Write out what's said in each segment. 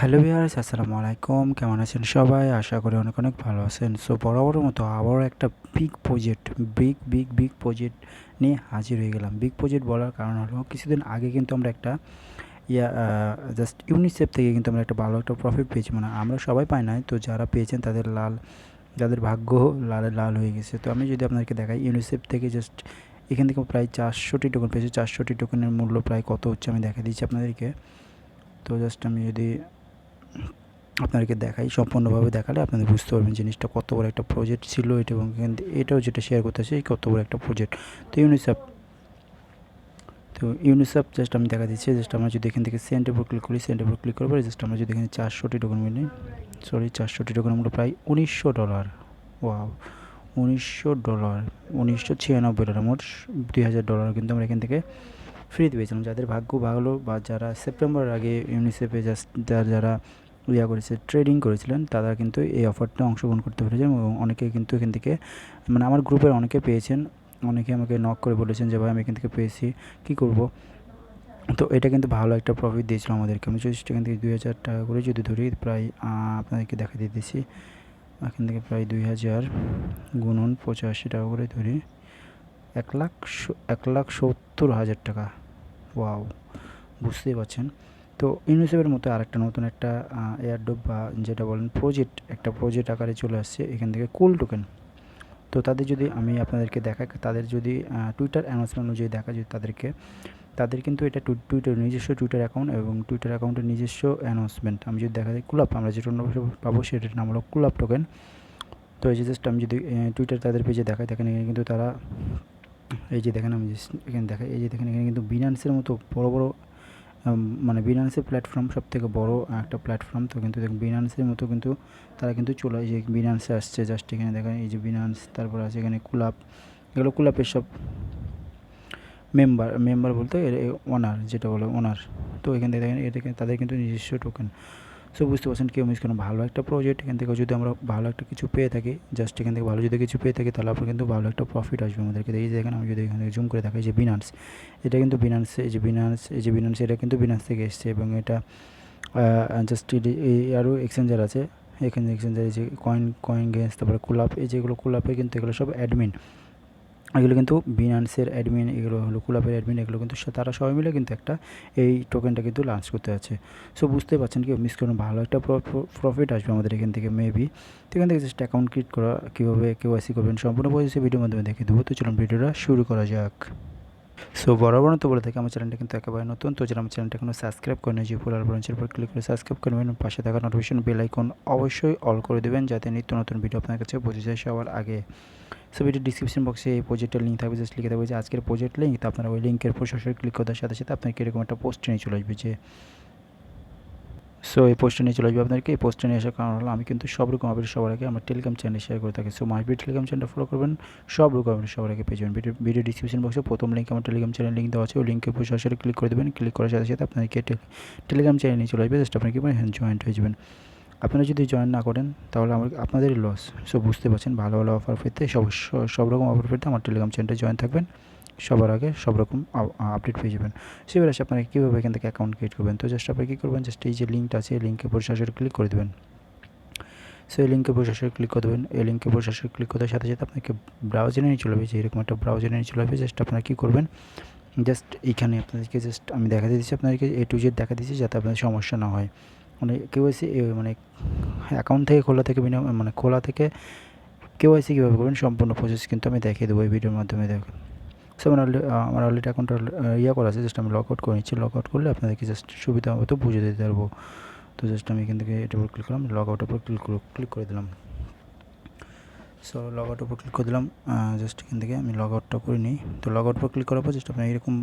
Hello viewers, আসসালামু আলাইকুম। কেমন আছেন সবাই? আশা করি অনেক অনেক ভালো আছেন। সো বরাবরের মতো আবারও একটা বিগ প্রজেক্ট নিয়ে হাজির হয়ে গেলাম। বিগ প্রজেক্ট বলার কারণ হলো কিছুদিন আগে কিন্তু আমরা একটা ইয়া জাস্ট ইউনিসেফ থেকে কিন্তু আমরা একটা ভালো একটা প্রফিট পেয়েছি। মানে আমরা সবাই পাই নাই, তো যারা পেয়েছেন তাদের যাদের ভাগ্য লালে লাল হয়ে গেছে। তো আমি যদি আপনাদেরকে দেখাই, ইউনিসেফ থেকে জাস্ট এখান থেকে প্রায় 400টি টোকেন পেয়েছি। 400টি টোকেনের মূল্য প্রায় কত হচ্ছে আমি দেখা দিচ্ছি আপনাদেরকে। তো জাস্ট আমি যদি আপনাদেরকে দেখাই, সম্পূর্ণভাবে দেখালে আপনাদের বুঝতে পারবেন জিনিসটা কত বড় একটা প্রজেক্ট ছিল এটা, এবং এটাও যেটা শেয়ার করতেছি কত বড় একটা প্রজেক্ট। তো ইউনিসেফ জাস্ট আমি দেখা দিচ্ছি। জাস্ট আমরা যদি এখান থেকে সেন্টের উপর ক্লিক করি, সেন্টের উপর ক্লিক করার পরে জাস্ট আমরা যদি এখানে 400টি টোকেন মিলি, 400টি টোকেন মূল্য প্রায় $19। ওয়াও, $19, $1996, মোট $2000 কিন্তু আমরা এখান থেকে ফ্রিতে পেয়েছিলাম। যাদের ভাগ্য ভালো বা যারা সেপ্টেম্বরের আগে ইউনিসেফে জাস্ট যারা করেছে, ট্রেডিং করেছিলেন, তারা কিন্তু এই অফারটা অংশগ্রহণ করতে পেরেছেন, এবং অনেকে কিন্তু এখান থেকে, মানে আমার গ্রুপের অনেকে পেয়েছেন। অনেকে আমাকে নক করে বলেছেন যে ভাই আমি এখান থেকে পেয়েছি, কী করব। তো এটা কিন্তু ভালো একটা প্রফিট দিয়েছিল আমাদেরকে। আমি যদি এখান থেকে $2000 করে যদি ধরি, প্রায় আপনাদেরকে দেখা দিতেছি, এখান থেকে প্রায় 2000 গুণন 85 টাকা করে ধরি, 1,70,000 টাকা। ওয়াও, বুঝতেই পারছেন। তো ইউনিসেফের মতো আরেকটা নতুন একটা এয়ারড্রপ বা যেটা বলেন প্রজেক্ট, একটা প্রজেক্ট আকারে চলে আসছে এখান থেকে কুল টোকেন। তো তাদের যদি আমি আপনাদেরকে দেখাই, তাদের যদি টুইটার অ্যানাউন্সমেন্ট অনুযায়ী দেখা যদি তাদের কিন্তু এটা টুইটার নিজস্ব টুইটার অ্যাকাউন্ট, এবং টুইটার অ্যাকাউন্টের নিজস্ব অ্যানাউন্সমেন্ট আমি যদি দেখা যায় কুলাপ, আমরা যেটা পাবো সেটার নাম হলো কুলাপ টোকেন। তো এই যে জাস্ট আমি যদি টুইটার তাদের পেজে দেখাই, দেখেন এখানে কিন্তু তারা, এই যে দেখেন আমি এখানে দেখাই, এই যে দেখেন এখানে কিন্তু বিনান্সের মতো বড় বড়, মানে বিনান্সের প্ল্যাটফর্ম সবথেকে বড় একটা প্ল্যাটফর্ম। তো কিন্তু দেখুন বিনান্সের মতো কিন্তু তারা কিন্তু চলে, এই যে বিনান্সে আসছে জাস্ট এখানে দেখেন, এই যে বিনান্স, তারপর আছে এখানে কুলাপ, এগুলো কুলাপের সব মেম্বার বলতে ওনার, যেটা বলে ওনার। তো এখান থেকে দেখেন এটা তাদের কিন্তু নিজস্ব টোকেন। সো বুঝতে পারছেন কেউ মিস করেন, ভালো একটা প্রজেক্ট। এখান থেকে যদি আমরা ভালো একটা কিছু পেয়ে থাকি, জাস্ট এখান থেকে ভালো যদি কিছু পেয়ে থাকি, তাহলে আপনার কিন্তু ভালো একটা প্রফিট আসবে আমাদেরকে। এই যে দেখেন আমি যদি এখান থেকে জুম করে দেখাই, যে বিনান্স, এটা কিন্তু বিনান্সে, এই যে বিনান্স এটা কিন্তু বিনান্স থেকে এসছে, এবং এটা জাস্ট আরও এক্সচেঞ্জার আছে। এখানে এক্সচেঞ্জার, এই যে কয়েন গেমস, তারপরে কুলাপ, এই যেগুলো কুলাপে কিন্তু এগুলো সব অ্যাডমিন, এগুলো কিন্তু বিনান্সের অ্যাডমিন, এগুলো হলো কুলাপের অ্যাডমিন, এগুলো কিন্তু তারা সবাই মিলে কিন্তু একটা এই টোকেনটা কিন্তু লঞ্চ করতে আছে। সো বুঝতে পারছেন কি মিস করুন, ভালো একটা প্রফিট আসবে আমাদের এখান থেকে মেবি। তো এখান থেকে জাস্ট অ্যাকাউন্ট ক্রিয়েট করা, কীভাবে কেওয়াইসি করবেন সম্পূর্ণ পরিচয় ভিডিওর মাধ্যমে দেখে দেবো। তো চলুন ভিডিওটা শুরু করা যাক। সো বরাবর তো বলে থাকি আমার চ্যানেলটা কিন্তু একেবারে নতুন। তো যারা আমার চ্যানেলটা এখনো সাবস্ক্রাইব করেন, যে ফুল আর ব্রাঞ্চের উপর ক্লিক করে সাবস্ক্রাইব করবেন, পাশে থাকা নোটিফিকেশন বেল আইকন অবশ্যই অল করে দেবেন, যাতে নিত্য নতুন ভিডিও আপনার কাছে পৌঁছে যায় সবার আগে। সো ভিডিও ডিসক্রিপশন বক্সে এই প্রজেক্টের লিঙ্ক থাকবে, জাস্ট লিখে থাকবে যে আজকের প্রজেক্ট লিঙ্ক। তো আপনারা ওই লিঙ্কের উপর সরাসরি ক্লিক করার সাথে সাথে আপনাকে এরকম একটা পোস্ট নিয়ে চলে আসবে, যে সো এই পোস্টে নিয়ে চলে আসবে আপনাদেরকে। এই পোস্টে নিয়ে আসার কারণ হলো আমি কিন্তু সব রকম আপডেট সবার আগে আমার টেলিগ্রাম চ্যানেলে শেয়ার করে থাকি। সো মাসবি টেলিগ্রাম চ্যানেলটা ফলো করবেন, সব রকম আপডেট সবার আগে পেয়ে যাবেন। ভিডিও ডিসক্রিপশন বক্সে প্রথম লিঙ্ক আমার টেলিগ্রাম চ্যানেল লিঙ্ক দেওয়া আছে, ওই লিঙ্কের উপর সরাসরি ক্লিক করে দেবেন। ক্লিক করার সাথে সাথে আপনাদেরকে টেলিগ্রাম চ্যানেল নিয়ে চলে আসবে, জাস্ট আপনাকে জয়েন্ট হয়ে যাবেন। আপনারা যদি জয়েন না করেন তাহলে আপনাদেরই লস। সো বুঝতে পারছেন, ভালো ভালো অফার পেতে সব রকম অফার পেতে আমার টেলিগ্রাম চ্যানেলটা জয়েন থাকবেন, সবার আগে সব রকম আপডেট পেয়ে যাবেন। সেবার আসে আপনারা কীভাবে এখান থেকে অ্যাকাউন্ট ক্রিয়েট করবেন। তো জাস্ট আপনি কী করবেন, জাস্ট এই যে লিঙ্কটা আছে, এই লিঙ্কের উপর সরাসরি ক্লিক করে দেবেন। সো এই লিঙ্কের উপর সরাসরি ক্লিক করে দেবেন। এই লিঙ্কের উপর সরাসরি ক্লিক করার সাথে সাথে আপনাকে ব্রাউজারে নিয়ে চলে আসবে, যে এরকম একটা ব্রাউজারে নিয়ে চলে আসবে। জাস্ট আপনারা কী করবেন, জাস্ট এইখানে আপনাদেরকে জাস্ট আমি দেখা দিচ্ছি, আপনাদেরকে A to Z দেখা দিচ্ছি, যাতে আপনাদের সমস্যা না হয়। মানে কেওয়াইসি, মানে অ্যাকাউন্ট থেকে খোলা থেকে কেওয়াইসি কীভাবে করবেন সম্পূর্ণ প্রসেস কিন্তু আমি দেখিয়ে দেবো এই ভিডিওর মাধ্যমে। দেখুন, সো আমার অলরেডি অ্যাকাউন্টটা করা আছে, জাস্ট আমি লগ আউট করে নিচ্ছি। লগ আউট করলে আপনাদেরকে জাস্ট সুবিধা মতো বুঝে দিতে পারবো। তো জাস্ট আমি এখান থেকে এটার উপর ক্লিক করলাম, লগ আউটের উপর ক্লিক করে দিলাম। সো লগ আউটের উপর ক্লিক করে দিলাম। জাস্ট এখান থেকে আমি লগ আউটটা করে নিই। তো লগ আউট উপর ক্লিক করার পর জাস্ট আপনার এরকম,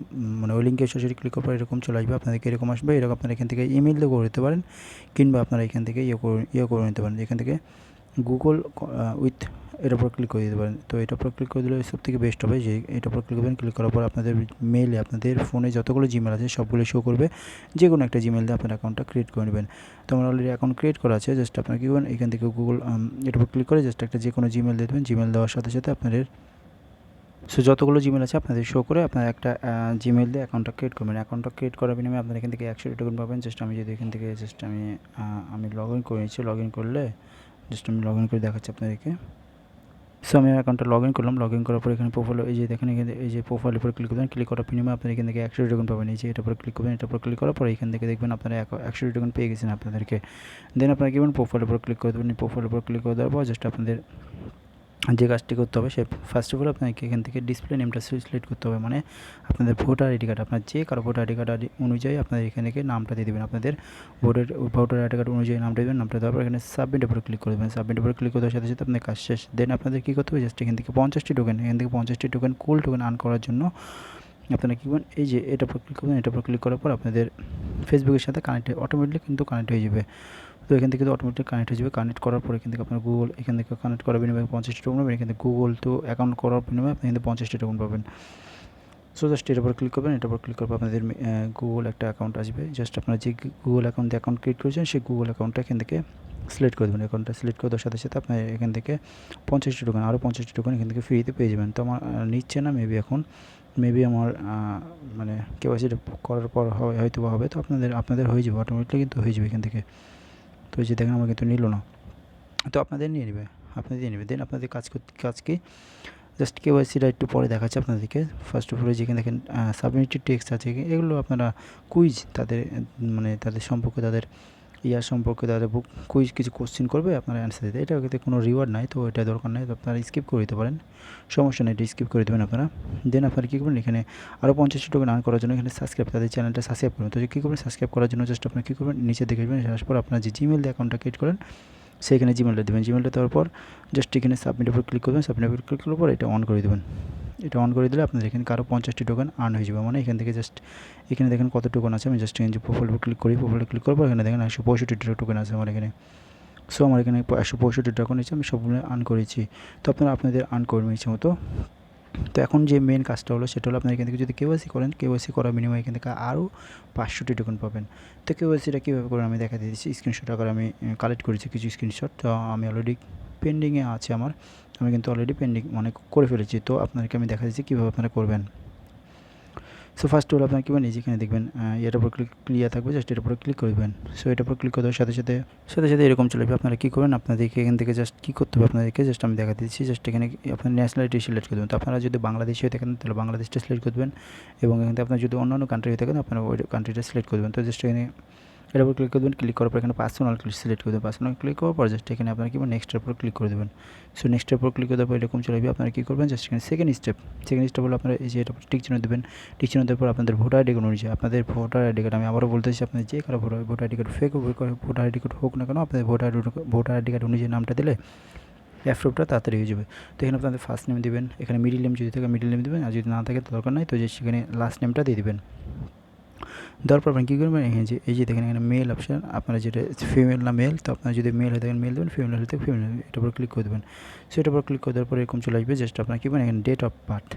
মানে ওই লিঙ্কে সরাসরি ক্লিক করার পর এরকম চলে আসবে, আপনাদেরকে এরকম আসবে। এরকম আপনারা এখান থেকে ইমেল দিয়ে করে দিতে পারেন, কিংবা আপনারা এখান থেকে করে নিতে পারেন, এখান থেকে গুগল উইথ এটার উপর ক্লিক করে দিতে পারেন। তো এটার উপর ক্লিক করে দিলে সব থেকে বেস্ট হবে, যে এটার উপর ক্লিক করবেন। ক্লিক করার পর আপনাদের মেইলে, আপনাদের ফোনে যতগুলো জিমেল আছে সবগুলো শো করবে, যে কোনো একটা জিমেল দিয়ে আপনার অ্যাকাউন্টটা ক্রিয়েট করে নেবেন। তো আমার অলরেডি অ্যাকাউন্ট ক্রিয়েট করা আছে, জাস্ট আপনারা কী করবেন, এখান থেকে গুগল এটার উপর ক্লিক করে জাস্ট একটা যে কোনো জিমেল দিয়ে দেবেন। জিমেল দেওয়ার সাথে সাথে আপনাদের সো যতগুলো জিমেল আছে আপনাদের শো করে আপনারা একটা জিমেল দিয়ে অ্যাকাউন্টটা ক্রিয়েট করবেন। অ্যাকাউন্টটা ক্রিয়েট করার বিনিময়ে আপনারা এখান থেকে 100 টোকেন পাবেন। জাস্ট আমি যদি এখান থেকে জাস্ট আমি লগ ইন করে নিচ্ছি। লগ ইন করলে জাস্ট আমি লগ ইন করে দেখাচ্ছি আপনাদেরকে। সো আমি অ্যাকাউন্টটা লগ ইন করলাম। লগ ইন করার পর এখানে প্রোফাইল এই যে দেখেন এখানে এই যে প্রোফাইলের উপর ক্লিক করবেন। ক্লিক করার বিনিময়ে আপনারা এখান থেকে 100 টোকেন পাবেন। এই যে এটার উপর ক্লিক করবেন। এটার উপর ক্লিক করার পর এখান থেকে দেখবেন আপনারা 100 টোকেন পেয়ে গেছেন আপনাদেরকে। দেন আপনারা কি করবেন, প্রোফাইলের উপর ক্লিক করে দেবেন। প্রোফাইলের উপর ক্লিক করে দেওয়ার পর জাস্ট আপনাদের যে কাজটি করতে হবে সে ফার্স্ট অফ অল আপনাকে এখান থেকে ডিসপ্লে নেমটা সিলেক্ট করতে হবে, মানে আপনাদের ভোটার আইডি কার্ড, আপনার যে কারো ভোটার আইডি কার্ড অনুযায়ী আপনাদের এখান থেকে নামটা দিয়ে দেবেন। আপনাদের ভোটার আইডি কার্ড অনুযায়ী নামটা দেবেন। নামটা দেওয়ার পর এখানে সাবমিটের উপরে ক্লিক করে দেবেন। সাবমিটের উপরে ক্লিক করার সাথে সাথে আপনাদের কাজ শেষ। দেন আপনাদের কী করতে হবে, জাস্ট এখান থেকে 50টি টোকেন, এখান থেকে 50টি টোকেন কুল টোকেন আর্ন করার জন্য আপনারা কী করবেন, এই যে এটার উপর ক্লিক করবেন। এটার উপর ক্লিক করার পর আপনাদের ফেসবুকের সাথে অটোমেটিকলি কিন্তু কানেক্ট হয়ে যাবে। তো এখান থেকে তো অটোমেটিক কানেক্ট হয়ে যাবে। কানেক্ট করার পর এখান থেকে আপনার গুগল, এখান থেকে কানেক্ট করার বিনিময়ে 50টি টোকেন পাবেন। এখান থেকে গুগল তো অ্যাকাউন্ট করার বিনিময়ে আপনি কিন্তু 50টি টোকেন পাবেন। সো জাস্ট এটার উপর ক্লিক করবেন। এটার উপর ক্লিক করবো আপনাদের গুগল একটা অ্যাকাউন্ট আসবে। জাস্ট আপনারা যে গুগল অ্যাকাউন্ট ক্রিয়েট করেছেন সেই গুগল অ্যাকাউন্টটা এখান থেকে সিলেক্ট করে দেবেন। অ্যাকাউন্টটা সিলেক্ট করে দেওয়ার সাথে সাথে আপনার এখান থেকে 50টি টোকেন, আরও 50টি টোকেন এখান থেকে ফ্রিতে পেয়ে যাবেন। তো আমার নিচ্ছে না মেবি আমার মানে কেওয়াইসিটা করার পর হয়তো বা হবে। তো আপনাদের হয়ে যাবে, অটোমেটিকলি কিন্তু হয়ে যাবে এখান থেকে। তো এই যে দেখেন আমার কিন্তু নিল না, তো আপনাদের নিয়ে নেবে, দেন আপনাদের কাজ কি, জাস্ট কেওয়াইসিটা একটু পরে দেখাচ্ছে আপনাদেরকে। ফার্স্ট অফ অল যেখানে দেখেন সাবমিটেড টেক্সট আছে, এগুলো আপনারা কুইজ তাদের মানে তাদের সম্পর্কে, তাদের সম্পর্কে তাদের কুইজ কিছু কোশ্চেন করবে, আপনারা অ্যান্সার দিতে। এটা কিন্তু কোনো রিওয়ার্ড নাই, তো এটা দরকার নেই, তো আপনারা স্কিপ করে দিতে পারেন, সমস্যা নেই, এটা স্কিপ করে দেবেন আপনারা। দেন আপনারা কী করবেন, এখানে আরও 50টি টোকেন আর্ন করার জন্য এখানে তাদের চ্যানেলটা সাবস্ক্রাইব করবেন। তো কী করবেন, সাবস্ক্রাইব করার জন্য জাস্ট আপনারা কী করবেন, নিচে দেখে আসবেন। আসার পর আপনার যে জিমেল দিয়ে অ্যাকাউন্টটা ক্রিয়েট করেন সেইখানে জিমেলটা দেবেন। জিমেলটা দেওয়ার পর জাস্ট এখানে সাবমিটের উপর ক্লিক করবেন। সাবমিটের উপর ক্লিক করার পর এটা অন করে দেবেন। এটা অন করে দিলে আপনাদের এখানে আরও 50টি টোকেন আর্ন হয়ে যাবে। মানে এখান থেকে জাস্ট এখানে দেখেন কত টোকেন আছে। আমি জাস্ট এখানে যে প্রোফাইল উপর ক্লিক করি, প্রোফাইলে ক্লিক করার পর এখানে দেখেন 165টি টোকেন আছে আমার এখানে। সো আমার এখানে 165টি টোকেন আছে, আমি সবগুলো আর্ন করেছি। তো আপনারা আপনাদের আর্ন করবেন ইচ্ছে মতো। তো এখন যে মেন কাজটা হলো সেটা হলো আপনার এখান থেকে যদি কেওয়াইসি করেন, কেওয়াইসি করার বিনিময়ে এখান থেকে আরও 500টি টোকেন পাবেন। তো কেওয়াইসিটা কীভাবে করেন আমি দেখা দিচ্ছি। স্ক্রিনশট আকারে আমি কালেক্ট করেছি কিছু স্ক্রিনশট, তো আমি অলরেডি পেন্ডিংয়ে আছে আমার, আমি কিন্তু অলরেডি মানে করে ফেলেছি। তো আপনাদেরকে আমি দেখা দিচ্ছি কীভাবে আপনারা করবেন। সো ফার্স্ট হলো আপনার কী বলেন, যেখানে দেখবেন এটার উপর ক্লিয়ার থাকবে, জাস্ট এটার উপর ক্লিক করে দেবেন। সো এটার উপর ক্লিক করে দেওয়ার সাথে সাথে এরকম চলে যাবে। আপনারা কী করবেন, আপনাদেরকে এখান থেকে জাস্ট কী করতে হবে, আপনাদেরকে জাস্ট আমি দেখা দিচ্ছি। জাস্ট এখানে আপনার ন্যাশনালিটি সিলেক্ট করে দেবেন। তো আপনারা যদি বাংলাদেশি হয়ে থাকেন তাহলে বাংলাদেশটা সিলেক্ট করবেন, এবং এখান থেকে আপনার যদি অন্যান্য কান্ট্রি হয়ে থাকেন আপনারা ওই কান্ট্রিটা সিলেক্ট করবেন। তো জাস্ট এখানে এটার উপর ক্লিক করবেন। ক্লিক করার পর এখানে পার্সোনাল সিলেক্ট করে দেবেন। পার্সোনাল ক্লিক করার পর জাস্ট এখানে আপনারা কী নেক্সটের উপর ক্লিক করে দেবেন। সো নেক্সটের উপর ক্লিক করে দেওয়ার পর এরকম চলে যাবে। আপনারা কী করবেন, জাস্ট এখানে সেকেন্ড স্টেপ হলো আপনারা এই যে এটা টিক চিহ্ন দেবেন। টিক চিহ্ন দেওয়ার পর আপনাদের ভোটার আইডি কার্ড অনুযায়ী, আপনাদের ভোটার আইডি কার্ড, আমি আবারও বলতেছি, আপনাদের যে কারো voter ID card fake voter ID card হোক না কেন, আপনাদের ভোটার আইডি কার্ড অনুযায়ী নামটা দিলে অ্যাপ্রুভটা তাড়াতাড়ি হয়ে যাবে। তো এখানে আপনাদের ফার্স্ট নেম দেবেন, এখানে মিডিল নেম যদি থাকে মিডিল নেম দেবেন, আর যদি না থাকে তো দরকার নাই, তো যে সেখানে লাস্ট নেমটা দিয়ে দেবেন। দেওয়ার পর আপনি কী করবেন, এখানে এই যে দেখেন এখানে মেল অপশান, আপনারা যেটা ফিমেল না মেল, তো আপনারা যদি মেল হয়ে থাকেন মেল দেবেন, ফিমেল হলে ফিমেল, এটার উপর ক্লিক করে দেবেন। সো এটার উপর ক্লিক করে দেওয়ার পরে এরকম চলে আসবে। জাস্ট আপনারা কী করবেন, এখানে ডেট অফ বার্থ,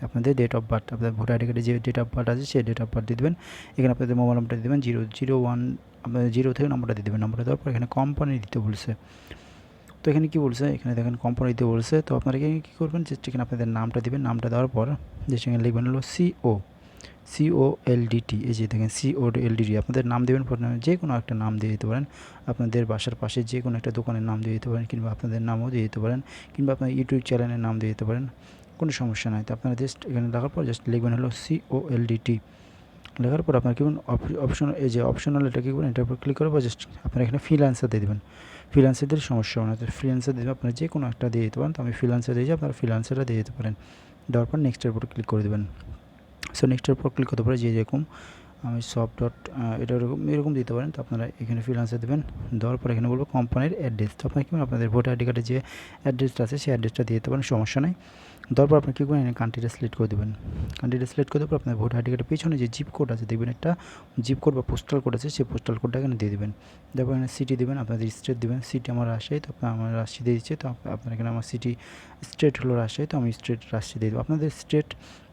আপনাদের ডেট অফ বার্থ, আপনাদের ভোটার আইডি কার্ডে যে ডেট অফ বার্থ আছে সেই ডেট অফ বার্থ দিয়ে দেবেন। এখানে আপনাদের মোবাইল নাম্বারটা দেবেন 001, আপনাদের 0 থেকে নাম্বারটা দিয়ে দেবেন। নাম্বারটা দেওয়ার পর এখানে কোম্পানি দিতে বলছে। তো এখানে কী বলছে, এখানে দেখেন কোম্পানি দিতে বলছে। তো আপনারা এখানে কী করবেন, জাস্ট এখানে আপনাদের নামটা দেবেন। নামটা দেওয়ার পর জাস্ট এখানে লিখবেন হলো COLDT, এই যে দেখেন COLDT, আপনাদের নাম দেবেন, যে কোনো একটা নাম দিয়ে দিতে পারেন, আপনাদের বাসার পাশে যে কোনো একটা দোকানের নাম দিয়ে দিতে পারেন, কিংবা আপনাদের নামও দিয়ে দিতে পারেন, কিংবা আপনার ইউটিউব চ্যানেলের নাম দিয়ে দিতে পারেন, কোনো সমস্যা নাই। তো আপনারা জাস্ট এখানে লেখার পর জাস্ট লিখবেন হলো COLDT। লেখার পর আপনার কী করবেন, এই যে অপশনাল, এটা কী করবেন, এটার উপর ক্লিক করার পর জাস্ট আপনারা এখানে ফ্রিল্যান্সার দিয়ে দেবেন। ফ্রিল্যান্সারদের সমস্যা হবে না, তো ফ্রিল্যান্সার দিয়ে আপনারা যে কোনো একটা দিয়ে দিতে পারেন। তো আমি ফ্রিল্যান্সার দিয়েছি, আপনারা ফ্রিল্যান্সারটা দিয়ে দিতে পারেন। দেওয়ার পর নেক্সটের উপর ক্লিক করে দেবেন। সো নেক্সটের উপর ক্লিক করতে পারে যেরকম আমি এটা এরকম দিতে পারেন। তো আপনারা এখানে ফ্রিল্যান্সার দেবেন। দেওয়ার পর এখানে বলবো কোম্পানির অ্যাড্রেস, তো আপনার কি আপনাদের ভোটার আইডি কার্ডে যে অ্যাড্রেসটা আছে সেই অ্যাড্রেসটা দিয়ে দিতে পারেন, সমস্যা নেই। দেওয়ার পর আপনি কী করবেন, কান্ট্রিটা সিলেক্ট করে দেবেন। কান্ট্রিটা সিলেক্ট করে দেওয়ার পর আপনার ভোটার আইডি কার্ডের পিছনে যে জিপ কোড আছে দেখবেন, একটা জিপ কোড বা পোস্টাল কোড আছে, সেই পোস্টাল কোডটা এখানে দিয়ে দেবেন। তারপর এখানে সিটি দেবেন, আপনাদের স্টেট দেবেন। সিটি আমার রাজশাহী, তো আমার রাজশাহী দিয়ে দিচ্ছে। তো আপনার এখানে আমার স্টেট হলো রাজশাহী, তো আমি রাজশাহী দিয়ে দেবো। আপনাদের স্টেট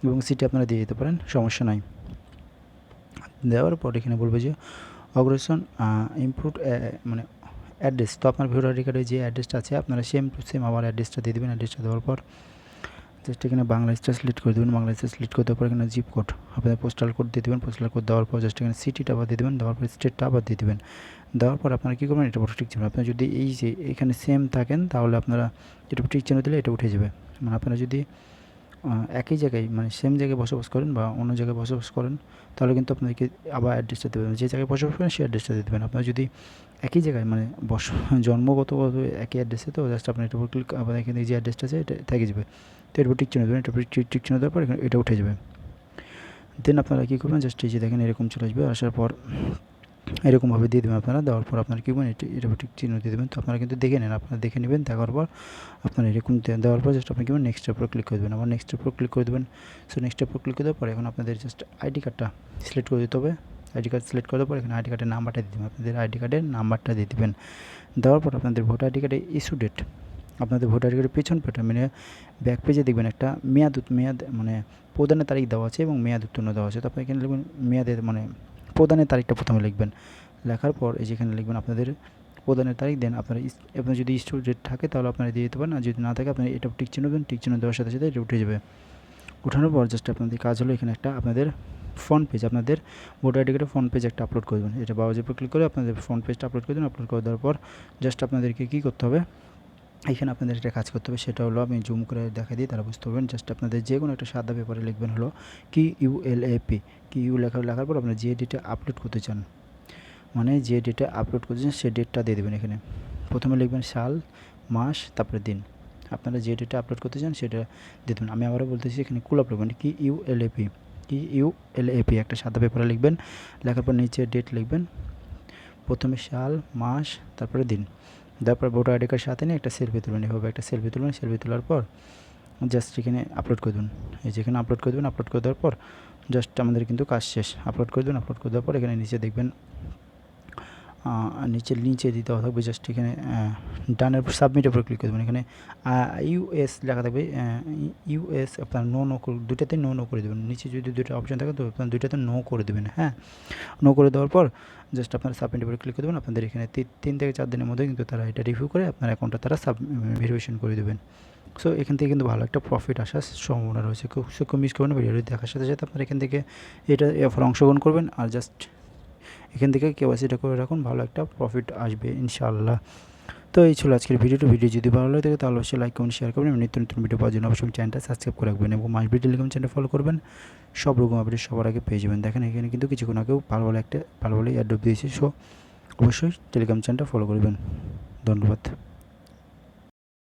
এবং সিটি আপনারা দিয়ে দিতে পারেন, সমস্যা নাই। দেওয়ার পর এখানে বলবে যে অগ্রেশন ইমপ্রুভ মানে অ্যাড্রেস, তো আপনার ভোটার আইডি কার্ডে যে অ্যাড্রেসটা আছে আপনারা সেম টু সেম আবার অ্যাড্রেসটা দিয়ে দেবেন। অ্যাড্রেসটা দেওয়ার পর জাস্ট এখানে বাংলাদেশটা সিলেক্ট করে দেবেন। বাংলাদেশটা সিলেক্ট করতে পর এখানে জিপ কোড আপনাদের পোস্টাল কোড দিয়ে দেবেন। পোস্টাল কোড দেওয়ার পর জাস্ট এখানে সিটিটা আবার দিয়ে দেবেন। দেওয়ার পর স্টেটটা আবার দিয়ে দেবেন। দেওয়ার পর আপনারা কী করবেন, এটা উপর টিক চিহ্ন। আপনারা যদি এই যে এখানে সেম থাকেন তাহলে আপনারা এটা টিক চিহ্ন দিলে এটা উঠে যাবে। মানে আপনারা যদি একই জায়গায় মানে সেম জায়গায় বসবাস করেন বা অন্য জায়গায় বসবাস করেন তাহলে কিন্তু আপনাদেরকে আবার অ্যাড্রেসটা দেবেন। যে জায়গায় বসবাস করেন সেই অ্যাড্রেসটা দিয়ে দেবেন। আপনারা যদি একই জায়গায় মানে জন্মগত একই অ্যাড্রেসে, তো জাস্ট আপনার এটার উপর ক্লিক, আবার এখানে যে অ্যাড্রেসটা আছে এটা থেকে যাবে। তো এর উপর টিক চিহ্ন দেবেন। এটার উপর টিক চিহ্ন দেওয়ার পর এখানে এটা উঠে যাবে। দেন আপনারা কী করবেন, জাস্ট এই যে দেখেন এরকম চলে আসবে। আসার পর এরকমভাবে দিয়ে দেবেন আপনারা। দেওয়ার পর আপনারা কী করবেন, এটার উপর টিক চিহ্ন দিয়ে দেবেন। তো আপনারা কিন্তু দেখে নেন, আপনারা দেখে নেবেন। দেখার পর আপনারা এরকম দেওয়ার পর জাস্ট আপনি কী করবেন, নেক্সটের উপর ক্লিক করে দেবেন। আবার নেক্সটের উপর ক্লিক করে দেবেন। সো নেক্সটের উপর ক্লিক করে দেওয়ার পর এখন আপনাদের জাস্ট আইডি কার্ডটা সিলেক্ট করে দিতে হবে। আইডি কার্ড সিলেক্ট করার পর এখানে আইডি কার্ডের নাম্বারটা দিয়ে দেবেন। আপনাদের আইডি কার্ডের নাম্বারটা দিয়ে দেবেন। দেওয়ার পর আপনাদের ভোটার আইডি কার্ডের ইস্যু ডেট, আপনাদের ভোটার আইডি কার্ডের পেছন পেটা মানে ব্যাক পেজে দেখবেন একটা মেয়াদ মানে প্রদানের তারিখ দেওয়া আছে এবং মেয়াদ উত্তীর্ণ দেওয়া আছে। তো আপনি এখানে লিখবেন মেয়াদের মানে প্রদানের তারিখটা প্রথমে লিখবেন। লেখার পর এই যেখানে লিখবেন আপনাদের প্রদানের তারিখ। দেন আপনার যদি ইস্যু ডেট থাকে তাহলে আপনারা দিয়ে দিতে পারেন, আর যদি না থাকে আপনি এটা টিক চিহ্ন দেবেন। টিক চিহ্ন দেওয়ার সাথে সাথে এটা উঠে যাবে। ওঠানোর পর জাস্ট আপনাদের কাজ হলো এখানে একটা আপনাদের ফ্রন্ট পেজ, আপনাদের ভোটার আইডি কার্ডের ফ্রন্ট পেজ একটা আপলোড করে দেবেন। এটা ব্রাউজার উপর ক্লিক করে আপনাদের ফ্রন্ট পেজটা আপলোড করে দেবেন। আপলোড করে দেওয়ার পর জাস্ট আপনাদেরকে কী করতে হবে, এখানে আপনাদের একটা কাজ করতে হবে। সেটা হলো আমি জুম করে দেখা দিই, তারা বুঝতে পারবেন। জাস্ট আপনাদের যে কোনো একটা সাদা পেপারে লিখবেন হলো KULAP। লেখার পর আপনারা যে ডেটে আপলোড করতে চান, মানে যে ডেটে আপলোড করতে চান সেই ডেটটা দিয়ে দেবেন। এখানে প্রথমে লিখবেন সাল, মাস, তারপরে দিন। আপনারা যে ডেটে আপলোড করতে চান সেটা দিয়ে দেবেন। আমি আবারও বলতেছি, এখানে কুলাপ লিখবেন, KULAP একটা সাদা পেপারে লিখবেন। লেখার পর নিচে ডেট লিখবেন, প্রথমে সাল, মাস, তারপরে দিন। তারপর ভোটার আইডি কার্ড সাথে নিয়ে একটা সেলফি তুলবেন। এভাবে একটা সেলফি তুলবেন। সেলফি তোলার পর জাস্ট এখানে আপলোড করে দেবেন। এই যেখানে আপলোড করে দেবেন। আপলোড করে দেওয়ার পর জাস্ট আমাদের কিন্তু কাজ শেষ। আপলোড করে দেবেন। আপলোড করে দেওয়ার পর এখানে নিচে দেখবেন নিচে দিতে থাকবে জাস্ট এখানে ডানের উপর সাবমিটের উপর ক্লিক করে দেবেন। এখানে US লেখা থাকবে, US আপনার নো দুটাতে নো করে দেবেন। নিচে যদি দুটো অপশন থাকে তো আপনার দুটাতে নো করে দেবেন। হ্যাঁ, নো করে দেওয়ার পর জাস্ট আপনারা সাবমিটের উপর ক্লিক করে দেবেন। আপনাদের এখানে 3 থেকে 4 দিনের মধ্যে কিন্তু তারা এটা রিভিউ করে আপনার অ্যাকাউন্টটা তারা ভেরিফিকেশন করে দেবেন। সো এখান থেকে কিন্তু ভালো একটা প্রফিট আসার সম্ভাবনা রয়েছে। খুব মিস করবেন না। ভিডিওটি দেখার সাথে সাথে আপনারা এখান থেকে এটা অফারে অংশগ্রহণ করবেন, আর জাস্ট এখান থেকে কেওয়াইসিটা করে রাখুন, ভালো একটা প্রফিট আসবে ইনশাআল্লাহ। তো এই ছিল আজকের ভিডিও যদি ভালো লাগে থাকে তাহলে অবশ্যই লাইক কমেন্ট শেয়ার করবেন এবং নিত্য নতুন ভিডিও পাওয়ার জন্য অবশ্যই চ্যানেলটা সাবস্ক্রাইব করে রাখবেন এবং মাস ভিডিও টেলিগ্রাম চ্যানেল ফলো করবেন। সব রকম আপডেট সবার আগে পেয়ে যাবেন। দেখেন এখানে কিন্তু কিছুক্ষণ আগেও ভালো এয়ারড্রপ দিয়েছি। সো অবশ্যই টেলিগ্রাম চ্যানেলটা ফলো করবেন। ধন্যবাদ।